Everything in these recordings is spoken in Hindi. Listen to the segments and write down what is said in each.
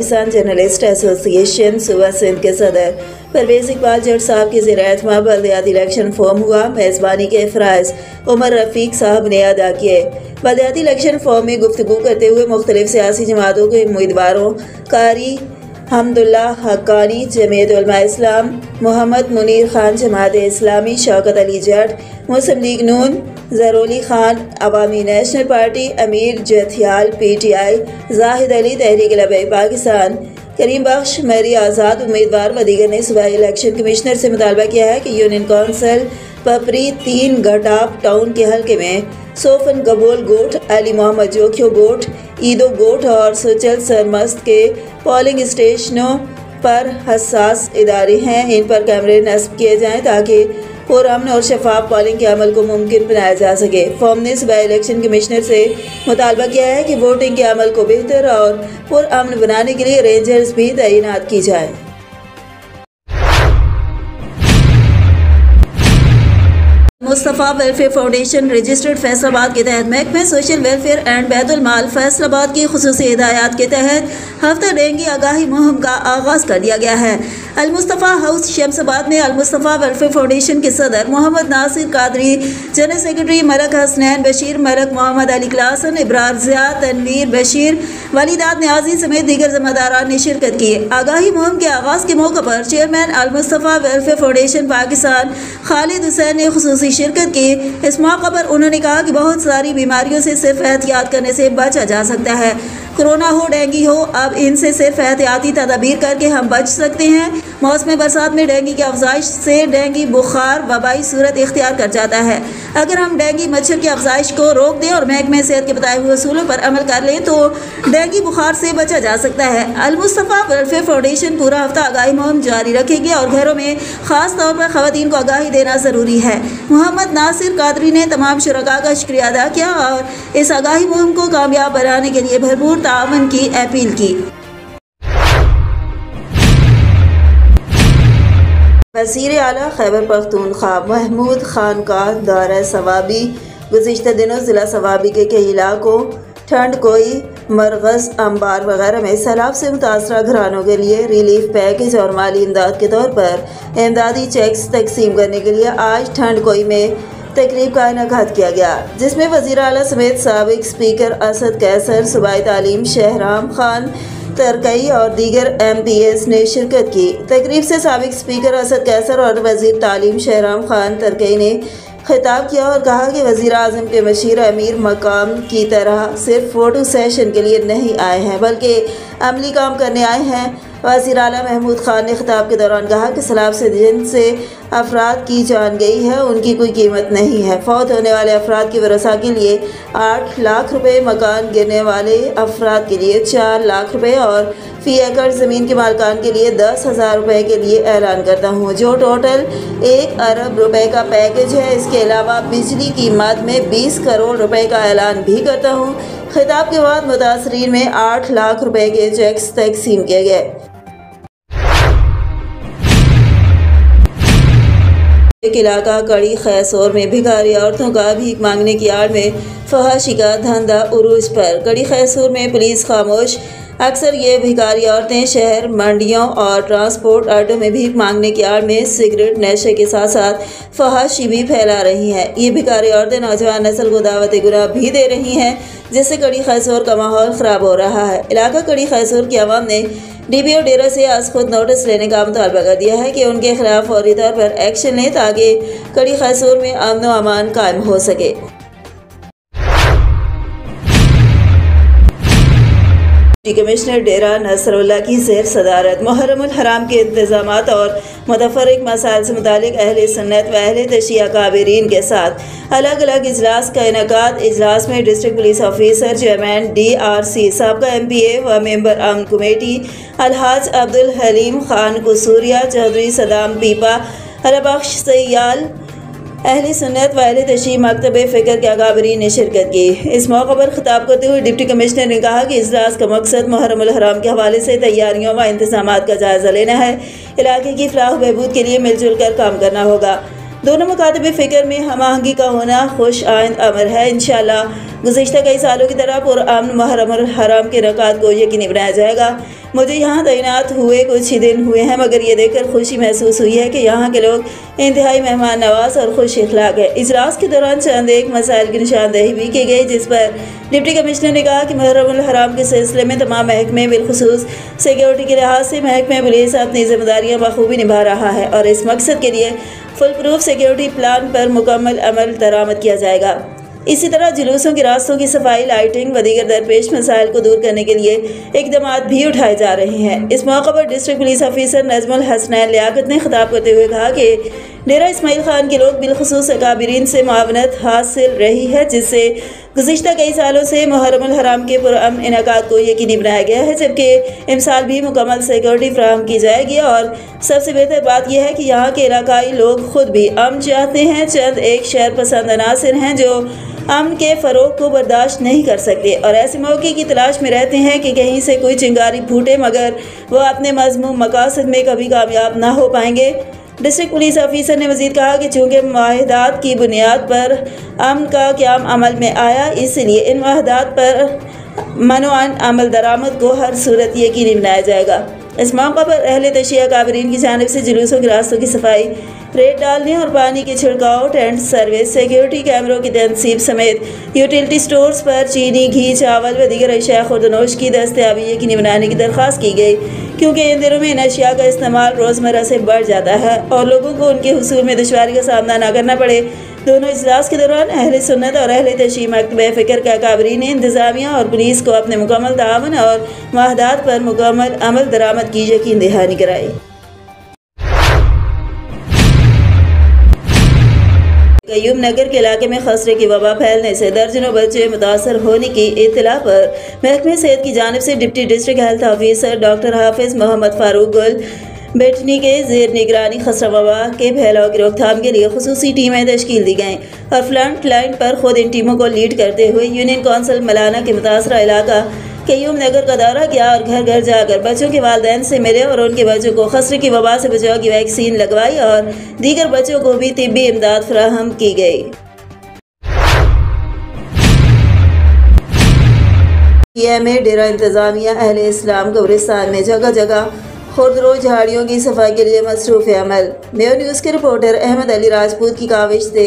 पाकिस्तान जर्नलिस्ट एसोसिएशन सूबा सिंध के सदर परवेज़ इकबाल जट साहब की ज़ेर-ए-एहतमाम बल्दियाती इलेक्शन फॉर्म हुआ। मेज़बानी के फ़राइज़ उमर रफ़ीक साहब ने अदा किए। बल्दियाती इलेक्शन फॉर्म में गुफ्तगू करते हुए मुख्तलिफ सियासी जमातों के उम्मीदवारों कारी हमदुल्ला हक्कानी जमीयत उलमा इस्लाम, मोहम्मद मुनीर खान जमात इस्लामी, शौकत अली जट मुस्लिम लीग नून, ज़रोली खान अवामी नेशनल पार्टी, अमीर जथियाल PTI, जाहिद अली तहरीक लबैक पाकिस्तान, करीम बख्श मरी आज़ाद उम्मीदवार व दीगर ने सूबाई इलेक्शन कमिश्नर से मुतालबा किया है कि यूनियन कौंसिल पपरी 3 घटाप टाउन के हल्के में सोफन कबूल गोट, अली मोहम्मद जोखियो गोट, ईदो गोट और सुचल सरमस्त के पोलिंग स्टेशनों पर हसास इदारे हैं, इन पर कैमरे नस्ब किए जाएं ताकि पुरअमन और शफाफ पोलिंग के अमल को मुमकिन बनाया जा सके। फॉर्म ने सूबाई इलेक्शन कमिश्नर से मुतालबा किया है कि वोटिंग के अमल को बेहतर और पुरअमन बनाने के लिए रेंजर्स भी तैनात की जाए। Mustafa welfare foundation registered Faisalabad के तहत महकमे सोशल वेलफेयर एंड बैतुल माल फैसलाबाद की खुसूसी हिदायत के तहत हफ्ता डेंगू आगाही मुहिम का आगाज़ कर दिया गया है। अल-मुस्तफ़ा हाउस शमसाबाद में अल-मुस्तफ़ा वेलफेयर फाउंडेशन के सदर मोहम्मद नासिर कादरी, जनरल सेक्रेटरी मलक हसनैन बशीर, मलक मोहम्मद अली क्लासन, इब्रार ज़िया, तनवीर बशीर, वलीदात न्याजी समेत दीगर ज़िम्मेदारान ने शिरकत की। आगाही मुहिम के आगाज़ के मौके पर chairman Al-Mustafa welfare foundation Pakistan Khalid Hussain ने खुसूसी शिरकत की। इस मौके पर उन्होंने कहा कि बहुत सारी बीमारियों से सिर्फ एहतियात करने से बचा जा सकता है। कोरोना हो डेंगू हो, अब इनसे सिर्फ एहतियाती तदाबीर करके हम बच सकते हैं। मौसम बरसात में डेंगू की अफजाइश से डेंगू बुखार वबाई सूरत इख्तियार कर जाता है। अगर हम डेंगू मच्छर की अफजाइश को रोक दें और महकमे सेहत के बताए हुए उसूलों पर अमल कर लें तो डेंगू बुखार से बचा जा सकता है। अल-मुस्तफ़ा वेलफेयर फाउंडेशन पूरा हफ्ता आगाही मुहिम जारी रखेगी और घरों में खास तौर पर खवातीन को आगाही देना ज़रूरी है। मोहम्मद नासिर कादरी ने तमाम शुरका का शुक्रिया अदा किया और इस आगाही मुहिम को कामयाब बनाने के लिए भरपूर ताअवुन की अपील की। वज़ीर आला खैबर पख्तूनख्वा महमूद खान का दौरा सवाबी। गुज़िश्ता दिनों ज़िला सवाबी के कई इलाकों ठंड कोई मरगज़ अंबार वगैरह में सैलाब से मुतासरा घरानों के लिए रिलीफ पैकेज और माली इमदाद के तौर पर इमदादी चेक्स तकसीम करने के लिए आज ठंड कोई में तकरीब का इनेकाद किया गया, जिसमें वज़ीर आला समेत साबिक स्पीकर असद कैसर, सूबाई तालीम शहराम खान तरकई और दीगर MPs ने शिरकत की। तकरीब से साबिक स्पीकर असद कैसर और वज़ीर तालीम शहराम खान तरकई ने खिताब किया और कहा कि वज़ीर आज़म के मशीर अमीर मकाम की तरह सिर्फ फ़ोटो सेशन के लिए नहीं आए हैं बल्कि अमली काम करने आए हैं। वज़ीर आला महमूद खान ने खिताब के दौरान कहा कि सैलाब से जिनसे अफराद की जान गई है उनकी कोई कीमत नहीं है। फौत होने वाले अफराद की वरसा के लिए 8 लाख रुपए, मकान गिरने वाले अफराद के लिए 4 लाख रुपए और फ़ी एकड़ ज़मीन के मालकान के लिए 10,000 रुपये के लिए ऐलान करता हूँ, जो टोटल 1 अरब रुपए का पैकेज है। इसके अलावा बिजली की मद में 20 करोड़ रुपए का ऐलान भी करता हूँ। खिताब के बाद मुतासरीन में 8 लाख रुपए के चेक्स तकसीम किए गए। एक इलाका कड़ी खैसोर में भिखारी औरतों का भीख मांगने की आड़ में फहाशी का धंधा उरूज पर। कड़ी खैसोर में पुलिस खामोश। अक्सर ये भिखारी औरतें शहर, मंडियों और ट्रांसपोर्ट अड्डों में भीख मांगने की आड़ में सिगरेट नशे के साथ साथ फहाशी भी फैला रही हैं। ये भिखारी औरतें नौजवान नस्ल को दावत गुनाह भी दे रही हैं, जिससे कड़ी खैसोर का माहौल ख़राब हो रहा है। इलाका कड़ी खैसोर की आवाम ने DPO डेरा से आज खुद नोटिस लेने का मुतालबा कर दिया है कि उनके खिलाफ फौरी तौर पर एक्शन लें ताकि कड़ी खैसोर में अमन व अमान कायम हो सके। डिप्टी कमिश्नर डेरा नसरुल्लाह की ज़ेर सदारत मुहर्रमुल हराम के इंतजामात और मुतफर्रिक मसाइल से मुतालिक अहले सुन्नत व अहले तशय्या काबिरीन के साथ अलग अलग इजलास का इनेकाद। इजलास में district police officer, chairman DRC, साबका MPA व मेंबर अमन कमेटी अलहाज अब्दुल हलीम खान कुसूरिया, चौधरी सदाम पीपा, हरबख्श सयाल, अहले सुन्नत व अहले तशय्या मकतब फ़िक्र के अकाबरीन ने शिरकत की। इस मौके पर खिताब करते हुए डिप्टी कमिश्नर ने कहा कि इजलास का मकसद मुहर्रमुल हराम के हवाले से तैयारियों व इंतजामात का जायज़ा लेना है। इलाके की फलाह बहबूद के लिए मिलजुल कर काम करना होगा। दोनों मकातब फ़िक्र में हम आहंगी का होना खुश आइंद अमर है। इंशाअल्लाह गुज़िश्ता कई सालों की तरह पुरअमन मुहर्रमुल हराम के रकात को यकीनी बनाया जाएगा। मुझे यहाँ तैनात हुए कुछ ही दिन हुए हैं, मगर ये देखकर खुशी महसूस हुई है कि यहाँ के लोग इंतहाई मेहमान नवाज और खुश इखलाक है। इजलास के दौरान चंद एक मसाइल की निशानदेही भी की गई, जिस पर डिप्टी कमिश्नर ने कहा कि मुहर्रमुल हराम के सिलसिले में तमाम महकमे बिलखुसूस सिक्योरिटी के लिहाज से महकमे पुलिस अपनी जिम्मेदारियाँ बखूबी निभा रहा है और इस मकसद के लिए फुल प्रूफ सिक्योरिटी प्लान पर मुकम्मल अमल दरामद किया जाएगा। इसी तरह जुलूसों के रास्तों की सफाई, लाइटिंग व दीगर दरपेश मसाइल को दूर करने के लिए इकदाम भी उठाए जा रहे हैं। इस मौके पर district police officer Najmul Hasnain Liaqat ने खिताब करते हुए कहा कि डेरा इस्माइल खान के लोग बिलखुसूस अकाबिरीन से मुआवनत हासिल रही है, जिससे गुज़िश्ता कई सालों से मुहर्रमुल हराम के पुरअमन इनेकाद को यकीनी बनाया गया है, जबकि इमसाल भी मुकम्मल सिक्योरिटी फराहम की जाएगी। और सबसे बेहतर बात यह है कि यहाँ के इलाकाई लोग खुद भी अमन चाहते हैं। चंद एक शहर पसंद अनासिर हैं जो अमन के फ़रोग को बर्दाश्त नहीं कर सकते और ऐसे मौके की तलाश में रहते हैं कि कहीं से कोई चिंगारी फूटे, मगर वह अपने मज़मूम मकासद में कभी कामयाब ना हो पाएंगे। डिस्ट्रिक्ट पुलिस ऑफिसर ने मज़ीद कहा कि चूँकि मुआहदात की बुनियाद पर अमन का क़याम अमल में आया, इसलिए इन मुआहदात पर मनोअन अमल दरामद को हर सूरत यकीनी बनाया जाएगा। इस मौके पर अहले तशिया काबरीन की जानिब से जुलूसों के रास्तों की सफाई, रेत डालने और पानी के छिड़काव, टेंट सर्विस, सिक्योरिटी कैमरों की तनसीब समेत यूटिलिटी स्टोर्स पर चीनी, घी, चावल व दीगर अशिया खुर्दनोश की दस्तयाबी यकीनी बनाने की दरख्वास्त की गई, क्योंकि इन दिनों में इन अशिया का इस्तेमाल रोज़मर्रा से बढ़ जाता है और लोगों को उनके हुसूल में दुश्वारी का सामना न करना पड़े। दोनों इजलास के दौरान अहले सुन्नत और अहले तशरीह मकतब फ़िक्र के अकाबरीन ने इंतज़ामिया और पुलिस को अपने मुकम्मल ताअवुन और मुआहदात पर मुकम्मल अमल दरामद की यकीन दहानी कराई। कयूम नगर के इलाके में खसरे की वबा फैलने से दर्जनों बच्चे मुतासर होने की इत्तला पर महकमे सेहत की जानिब से deputy district health officer doctor Hafiz Mohammad Farooq Gul Bettani के ज़ेर निगरानी खसरा वबा के फैलाव की रोकथाम के लिए खुसूसी टीमें तश्कील दी गईं और फ्रंट लाइन पर खुद इन टीमों को लीड करते हुए यूनियन कौंसिल मलाना के मुतासरा इलाका कयूम नगर का दौरा किया और घर घर जाकर बच्चों के वालिदैन से मिले और उनके बच्चों को खसरे की वबा से बचाव की वैक्सीन लगवाई और दीगर बच्चों को भी तिब्बी इमदाद फराहम की गई। TMA डेरा इंतज़ामिया अहले इस्लाम कब्रिस्तान में जगह जगह खुर्दरो झाड़ियों की सफाई के लिए मसरूफ़ अमल। मेयो न्यूज़ के रिपोर्टर अहमद अली राजपूत की काविश से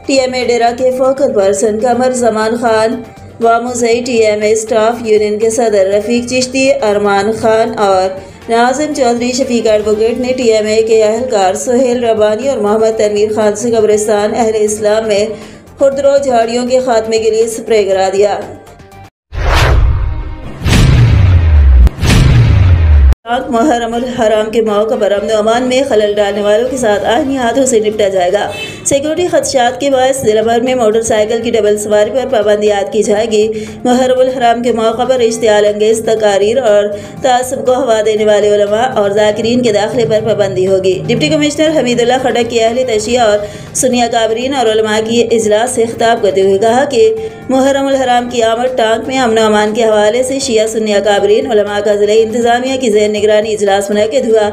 TMA डेरा के focus person Qamar Zaman Khan Wamuzai TMA staff union के सदर रफ़ीक चिश्ती, अरमान खान और नाज़िम चौधरी शफीक एडवोकेट ने TMA के अहलकार सुहेल रबानी और मोहम्मद तनवीर खान से कब्रिस्तान अहले इस्लाम में खुर्दरो झाड़ियों के खात्मे के लिए स्प्रे करा दिया। मुहर्रमुल हराम के मौके पर अमन अमान में खलल डालने वालों के साथ आईनी हाथों से निपटा जाएगा। सिक्योरिटी खदशात के बायस जिला भर में मोटरसाइकिल की डबल सवारी पर पाबंदी आयद की जाएगी। मुहर्रमुल हराम के मौके पर इश्तियाल अंगेज तकारीर और तासुब को हवा देने वाले उलमा और ज़ाकिरीन के दाखिले पर पाबंदी होगी। डिप्टी कमिश्नर हमीदुल्लाह खटक की अहले तशिया और सुन्निया काबरीन और उलमा की इजलास से खिताब करते हुए कहा कि मुहर्रमुल हराम की आमद टांग में अमन अमान के हवाले से शिया सुन्निया काबरीन उलमा का ज़िले इंतज़ामिया की ज़ेर निगरानी इजलास मुनक़िद हुआ,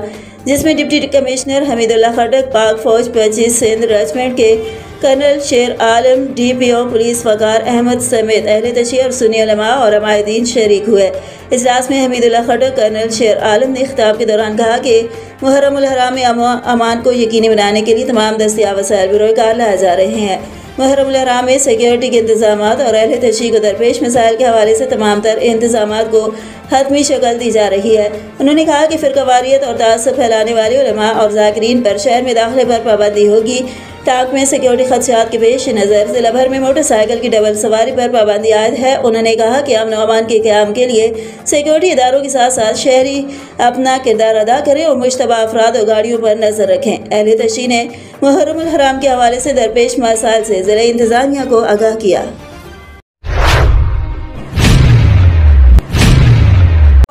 जिसमें डिप्टी कमिश्नर हमीदुल्लाह खटक, पाक फौज 25 सिंध रेजिमेंट के कर्नल शेर आलम, DPO पुलिस वकार अहमद समेत अहले तशरीह और सुन्नी उलमा और अमायदीन शरीक हुए। इजलास में हमीदुल्लाह खटक, कर्नल शेर आलम ने खिताब के दौरान कहा कि मुहर्रमुल हराम में अमान को यकीनी बनाने के लिए तमाम दस्तियाब वसाइल बिरोकार लाए जा रहे हैं। मुहर्रमुल हराम में सिक्योरिटी के इंतजाम और अहले तशरीह को दरपेश मसाइल के हवाले से तमाम तर इंतजाम को हतमी शक्ल दी जा रही है। उन्होंने कहा कि फ़िरक़ावारियत और तासुब फैलाने वाले उलमा और ज़ाकिरीन पर शहर में दाखिले पर पाबंदी होगी। टांक में सिक्योरिटी खदशात के पेश नज़र जिला भर में मोटरसाइकिल की डबल सवारी पर पाबंदी आयद है। उन्होंने कहा कि अमन अमान के क़याम के लिए सिक्योरिटी इदारों के साथ साथ शहरी अपना किरदार अदा करें और मुश्तबा अफराद और गाड़ियों पर नज़र रखें। अहले तशरीह ने मुहर्रमुल हराम के हवाले से दरपेश मसाइल से ज़िला इंतज़ामिया को आगाह किया।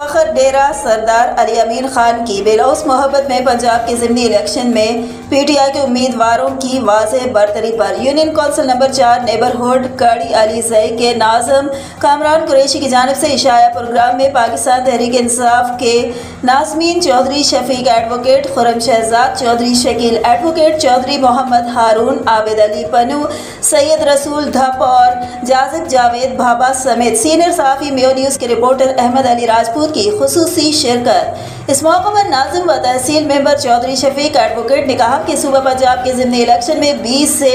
फखर डे डेरा सरदार अली अमीन खान की बेलौस मोहब्बत में पंजाब के ज़िमनी इलेक्शन में पीटीआई के उम्मीदवारों की वाज़ेह बरतरी पर यूनियन कौंसिल नंबर 4 नेबरहुड कड़ी अली जई के नाज़म कामरान कुरैशी की जानिब से इशाया प्रोग्राम में पाकिस्तान तहरीक इंसाफ के नाज़मीन चौधरी शफीक एडवोकेट खुरम शहजाद चौधरी शकील एडवोकेट चौधरी मोहम्मद हारून आबिद अली पनू सैयद रसूल धप और जाजिब जावेद भाबा समेत सीनियर सहाफ़ी मेयो न्यूज़ के रिपोर्टर अहमद अली राजपूत की खुसूसी शिरकत। इस मौके पर नाज़िम व तहसील मेंबर चौधरी शफीक एडवोकेट ने कहा कि सूबा पंजाब के ज़िमनी इलेक्शन में 20 से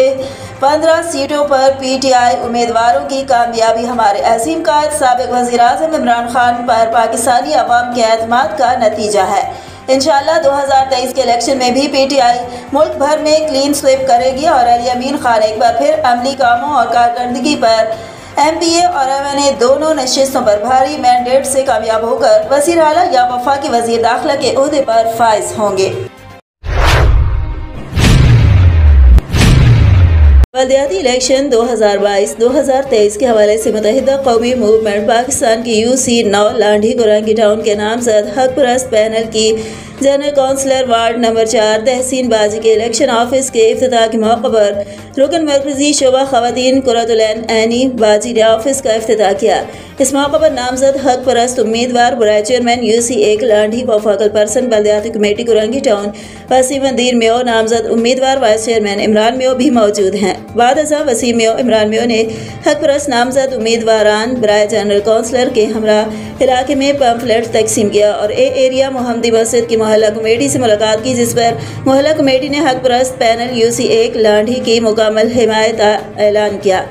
15 सीटों पर पीटीआई उम्मीदवारों की कामयाबी हमारे अज़ीम कायद साबिक़ वज़ीर-ए-आज़म इमरान खान पर पाकिस्तानी अवाम के एतमाद का नतीजा है। इंशाअल्लाह 2023 के इलेक्शन में भी पीटीआई मुल्क भर में क्लीन स्वीप करेगी और अली अमीन खान एक बार फिर अमली कामों और कारकर्दगी पर एमपीए और एमएनए दोनों नशिस्तों पर भारी मैंडेट से कामयाब होकर वज़ीर आला या वफाकी वज़ीर दाखिला के ओहदे पर फाइज होंगे। बलदियाती इलेक्शन 2022-2023 के हवाले से मुत्तहिदा कौमी मूवमेंट पाकिस्तान की यूसी 9 लांढी गुरांगी टाउन के नामजद हक परस्त पैनल की जनरल काउंसलर वार्ड नंबर 4 तहसीन बाजी के इलेक्शन ऑफिस के इफ्तिताह के मौके पर रुकन मरकजी शोबा खवातीन कुरतुलैन ऐनी बाजी ने ऑफिस का इफ्तिताह किया। इस मौके पर नामजद हक परस्त उम्मीदवार बुराई चेयरमैन यूसी 1 लांढी व फोकल पर्सन बलदियाती कमेटी गुरांगी टाउन वसीम मंदीर मेयो नामजद उम्मीदवार वाइस चेयरमैन इमरान मेयो भी मौजूद हैं। बाद अज़ा वसीम मेयो इमरान मेयो ने हक परस्त नामजद उम्मीदवारान बराए जनरल काउंसलर के हमरा इलाके में पम्फलेट तकसीम किया और एरिया मोहम्मदी मस्जिद की मोहल्ला कमेटी से मुलाकात की, जिस पर मोहल्ला कमेटी ने हक परस्त पैनल यूसी 1 लांढी की मुकम्मल हिमायत ऐलान किया।